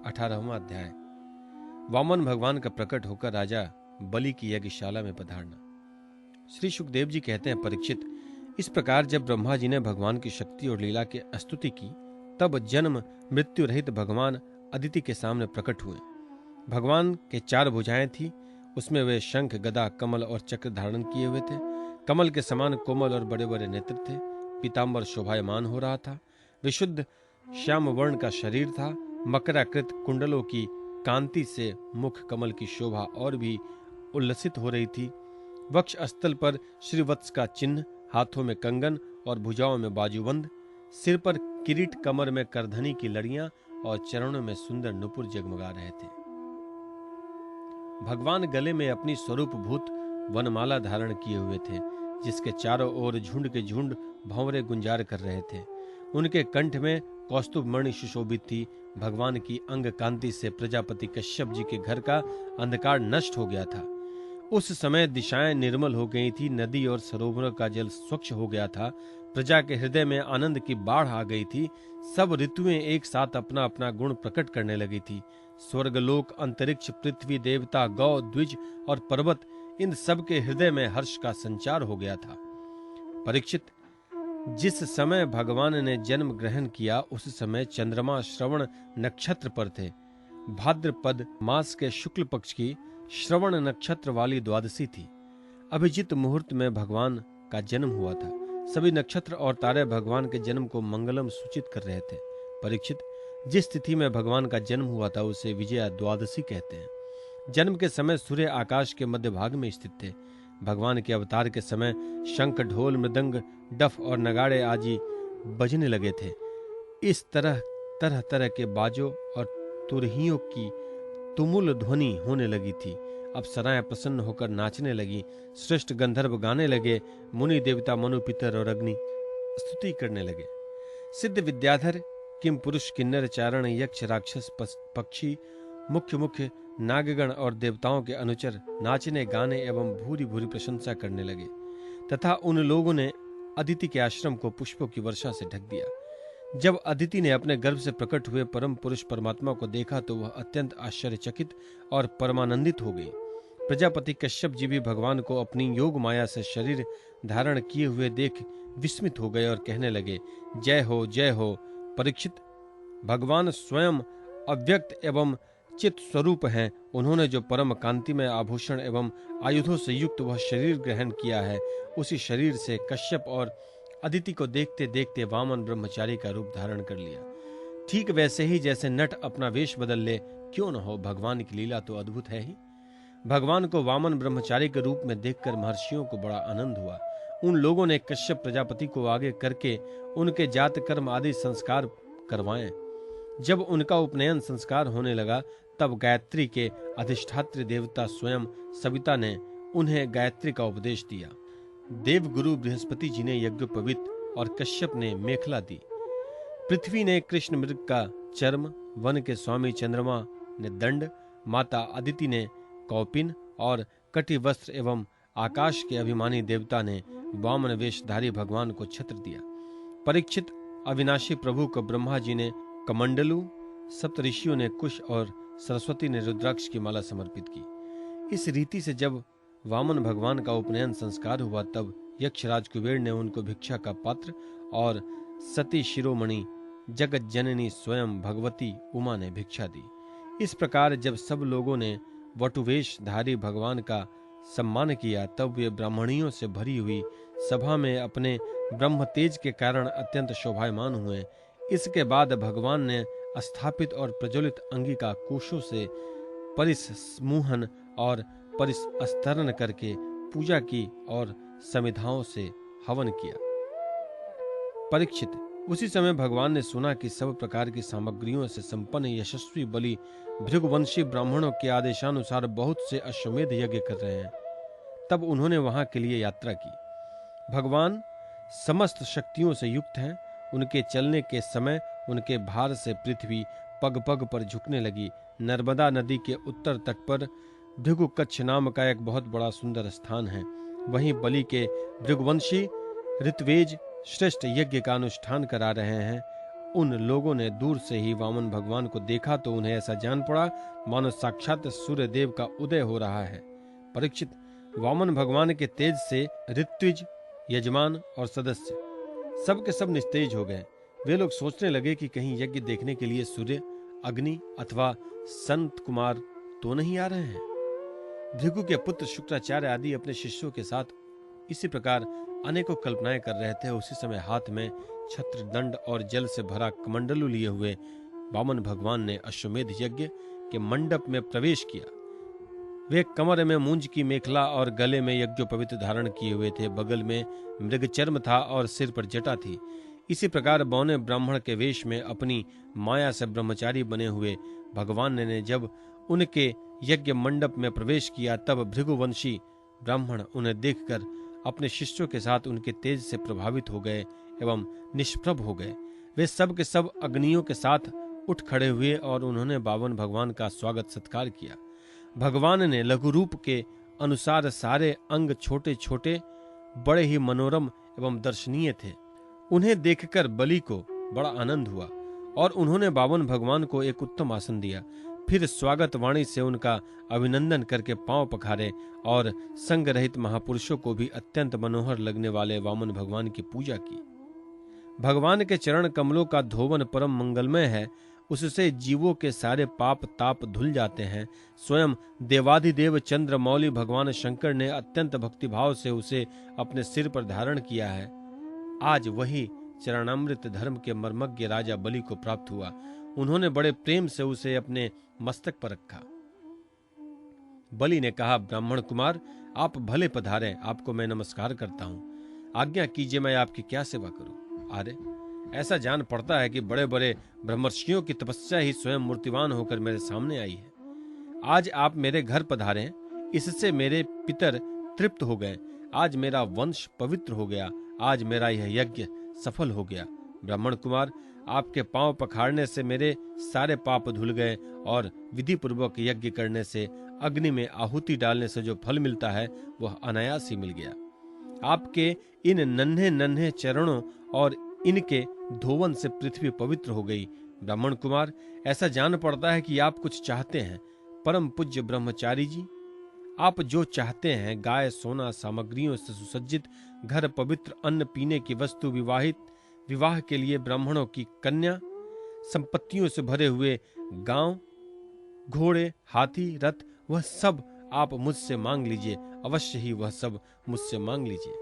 18वां अध्याय। वामन भगवान का प्रकट होकर राजा बलि की यज्ञशाला में पधारना। श्री सुखदेव जी कहते हैं, परीक्षित, इस प्रकार जब ब्रह्मा जी ने भगवान की शक्ति और लीला की स्तुति की, तब जन्म मृत्यु रहित भगवान अदिति के सामने प्रकट हुए। भगवान के 4 भुजाएं थी, उसमें वे शंख, गदा, कमल और चक्र धारण किए हुए थे। कमल के समान कोमल और बड़े बड़े नेत्र थे। पीतांबर शोभायमान हो रहा था। विशुद्ध श्याम वर्ण का शरीर था। मकराकृत कुंडलों की कांति से मुख कमल की शोभा और भी उल्लसित हो रही थी। वक्ष स्थल पर श्रीवत्स का चिन्ह, हाथों में कंगन और भुजाओं में बाजूबंद, सिर पर किरीट, कमर में करधनी की लड़ियां और चरणों में सुंदर नुपुर जगमगा रहे थे। भगवान गले में अपनी स्वरूप भूत वनमाला धारण किए हुए थे, जिसके चारों ओर झुंड के झुंड भंवरे गुंजार कर रहे थे। उनके कंठ में कौस्तुभ मणि सुशोभित थी। भगवान की अंग कांति से प्रजापति कश्यप जी के घर का अंधकार नष्ट हो गया था। उस समय दिशाएं निर्मल हो गई थी। नदी और सरोवरों का जल स्वच्छ हो गया था। प्रजा के हृदय में आनंद की बाढ़ आ गई थी। सब ऋतुएं एक साथ अपना अपना गुण प्रकट करने लगी थी। स्वर्गलोक, अंतरिक्ष, पृथ्वी, देवता, गौ, द्विज और पर्वत, इन सब के हृदय में हर्ष का संचार हो गया था। परीक्षित, जिस समय भगवान ने जन्म ग्रहण किया, उस समय चंद्रमा श्रवण नक्षत्र पर थे। भाद्रपद मास के शुक्ल पक्ष की श्रवण नक्षत्र वाली द्वादशी थी। अभिजित मुहूर्त में भगवान का जन्म हुआ था। सभी नक्षत्र और तारे भगवान के जन्म को मंगलम सूचित कर रहे थे। परीक्षित, जिस तिथि में भगवान का जन्म हुआ था उसे विजया द्वादशी कहते हैं। जन्म के समय सूर्य आकाश के मध्य भाग में स्थित थे। भगवान के अवतार के समय शंख, ढोल, मृदंग, डफ और नगाड़े आदि बजने लगे थे। इस तरह तरह तरह के बाजों और तुरहियों की तुमुल ध्वनि होने लगी थी। अप्सराएं प्रसन्न होकर नाचने लगी। श्रेष्ठ गंधर्व गाने लगे। मुनि देवता, मनु, पितर और अग्नि स्तुति करने लगे। सिद्ध विद्याधर, किम पुरुष, किन्नर, चारण, यक्ष, राक्षस, पक्षी, मुख्य मुख्य नागगण और देवताओं के अनुचर नाचने, गाने एवं भूरी भूरी प्रशंसा करने लगे तथा उन लोगों ने अदिति के आश्रम को पुष्पों की वर्षा से ढक दिया। जब अदिति ने अपने गर्भ से प्रकट हुए परम पुरुष परमात्मा को देखा तो वह अत्यंत आश्चर्यचकित और परमानंदित हो गई। प्रजापति कश्यप जी भी भगवान को अपनी योग माया से शरीर धारण किए हुए देख विस्मित हो गए और कहने लगे, जय हो, जय हो। परीक्षित, भगवान स्वयं अव्यक्त एवं चित स्वरूप हैं। उन्होंने जो परम कांति में आभूषण एवं आयुधों से युक्त वह शरीर ग्रहण किया है, उसी शरीर से कश्यप और अदिति को देखते देखते वामन ब्रह्मचारी का रूप धारण कर लिया। ठीक वैसे ही जैसे नट अपना वेश बदल ले, क्यों न हो, भगवान की लीला तो अद्भुत है ही। भगवान को वामन ब्रह्मचारी के रूप में देखकर महर्षियों को बड़ा आनंद हुआ। उन लोगों ने कश्यप प्रजापति को आगे करके उनके जात कर्म आदि संस्कार करवाए। जब उनका उपनयन संस्कार होने लगा, तब गायत्री के अधिष्ठात्री देवता स्वयं सविता ने उन्हें गायत्री का उपदेश दिया। देवगुरु बृहस्पति जी ने यज्ञोपवीत और कश्यप ने मेखला दी। पृथ्वी ने कृष्ण मृग का चर्म, वन के स्वामी चंद्रमा ने दंड, माता अदिति ने कौपिन और कटि वस्त्र एवं आकाश के अभिमानी देवता ने वामन वेशधारी भगवान को छत्र दिया। परीक्षित, अविनाशी प्रभु को ब्रह्मा जी ने कमंडलू, सप्तऋषियों ने कुश और सरस्वती ने रुद्राक्ष की माला समर्पित की। इस रीति से जब वामन भगवान का उपनयन संस्कार हुआ, तब यक्षराज कुबेर ने उनको भिक्षा का पात्र और सती शिरोमणि जगत जननी स्वयं भगवती उमा ने भिक्षा दी। इस प्रकार जब सब लोगों ने वटुवेशधारी भगवान का सम्मान किया, तब वे ब्राह्मणियों से भरी हुई सभा में अपने ब्रह्म तेज के कारण अत्यंत शोभायमान हुए। इसके बाद भगवान ने स्थापित और प्रज्वलित अंगिका कोशों से परिसमूहन और परिस्तरण करके पूजा की और समिधाओं से हवन किया। परीक्षित, उसी समय भगवान ने सुना कि सब प्रकार की सामग्रियों से संपन्न यशस्वी बलि भृगुवंशी ब्राह्मणों के आदेशानुसार बहुत से अश्वमेध यज्ञ कर रहे हैं। तब उन्होंने वहां के लिए यात्रा की। भगवान समस्त शक्तियों से युक्त हैं। उनके चलने के समय उनके भार से पृथ्वी पग पग पर झुकने लगी। नर्मदा नदी के उत्तर तट पर भृगु कच्छ नाम का एक बहुत बड़ा सुंदर स्थान है। वहीं बलि के भृगुवंशी ऋत्वेज श्रेष्ठ यज्ञ का अनुष्ठान करा रहे हैं। उन लोगों ने दूर से ही वामन भगवान को देखा तो उन्हें ऐसा जान पड़ा मानो साक्षात सूर्य देव का उदय हो रहा है। परीक्षित, वामन भगवान के तेज से ऋत्विज, यजमान और सदस्य सब के सब निस्तेज हो गए। वे लोग सोचने लगे कि कहीं यज्ञ देखने के लिए सूर्य, अग्नि अथवा संत कुमार तो नहीं आ रहे हैं। भृगु के पुत्र शुक्राचार्य आदि अपने शिष्यों के साथ इसी प्रकार अनेकों कल्पनाएं कर रहे थे। उसी समय हाथ में छत्र, दंड और जल से भरा कमंडलू लिए हुए वामन भगवान ने अश्वमेध यज्ञ के मंडप में प्रवेश किया। वे कमर में मूंज की मेखला और गले में यज्ञोपवीत धारण किए हुए थे। बगल में मृगचर्म था और सिर पर जटा थी। इसी प्रकार बौने ब्राह्मण के वेश में अपनी माया से ब्रह्मचारी बने हुए भगवान ने जब उनके यज्ञ मंडप में प्रवेश किया, तब भृगुवंशी ब्राह्मण उन्हें देखकर अपने शिष्यों के साथ उनके तेज से प्रभावित हो गए एवं निष्प्रभ हो गए। वे सब के सब अग्नियों के साथ उठ खड़े हुए और उन्होंने वामन भगवान का स्वागत सत्कार किया। भगवान ने लघु रूप के अनुसार सारे अंग छोटे छोटे, बड़े ही मनोरम एवं दर्शनीय थे। उन्हें देखकर बलि को बड़ा आनंद हुआ और उन्होंने वामन भगवान को एक उत्तम आसन दिया। फिर स्वागत वाणी से उनका अभिनंदन करके पांव पखारे और संग रहित महापुरुषों को भी अत्यंत मनोहर लगने वाले वामन भगवान की पूजा की। भगवान के चरण कमलों का धोवन परम मंगलमय है। उससे जीवों के सारे पाप ताप धुल जाते हैं। स्वयं देवाधिदेव चंद्रमौली भगवान शंकर ने अत्यंत भक्तिभाव से उसे अपने सिर पर धारण किया है। आज वही चरणामृत धर्म के मर्मज्ञ राजा बलि को प्राप्त हुआ। उन्होंने बड़े प्रेम से उसे अपने मस्तक पर रखा। बलि ने कहा, ब्राह्मण कुमार, आप भले पधारें, आपको मैं नमस्कार करता हूँ। आज्ञा कीजिए, मैं आपकी क्या सेवा करूँ। आर्य, ऐसा जान पड़ता है कि बड़े बड़े ब्रह्मर्षियों की तपस्या ही स्वयं मूर्तिवान होकर मेरे सामने आई है। आज आप मेरे घर पधारे, इससे मेरे पितर तृप्त हो गए। आज मेरा वंश पवित्र हो गया। आज मेरा यह यज्ञ सफल हो गया। ब्राह्मण कुमार, आपके पांव पखाड़ने से मेरे सारे पाप धुल गए और विधि पूर्वक यज्ञ करने से, अग्नि में आहुति डालने से जो फल मिलता है वह अनायास ही मिल गया। आपके इन नन्हे नन्हे चरणों और इनके धोवन से पृथ्वी पवित्र हो गई। ब्राह्मण कुमार, ऐसा जान पड़ता है कि आप कुछ चाहते हैं। परम पूज्य ब्रह्मचारी जी, आप जो चाहते हैं, गाय, सोना, सामग्रियों से सुसज्जित घर, पवित्र अन्न पीने की वस्तु, विवाह के लिए ब्राह्मणों की कन्या, संपत्तियों से भरे हुए गांव, घोड़े, हाथी, रथ, वह सब आप मुझसे मांग लीजिए। अवश्य ही वह सब मुझसे मांग लीजिए।